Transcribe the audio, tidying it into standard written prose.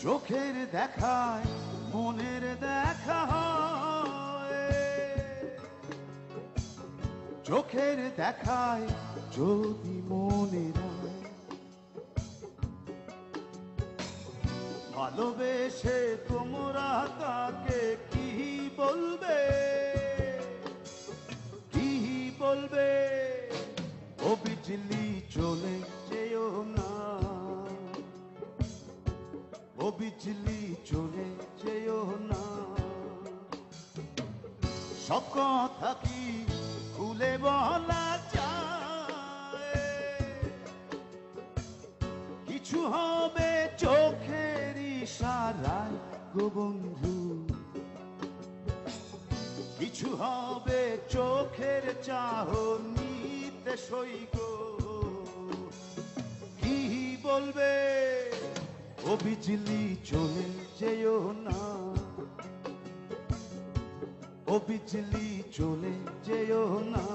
চোখের দেখায় মনের দেখা হয়, চোখের দেখায় যদি মনের ভালোবেসে তোমরা তাকে কি বলবে, কি বলবে? ও বিজলি চলে যেও না, ও বিজলি চলে যেও না। সব কথা কি খুলে বলা যায়? কিছু হবে চোখের ইশারায় গো বন্ধু, কিছু হবে চোখের চাহনিতে সই গো। কি বলবে? ও বিজলি চলে যেও না, ও বিজলি চলে যেও না।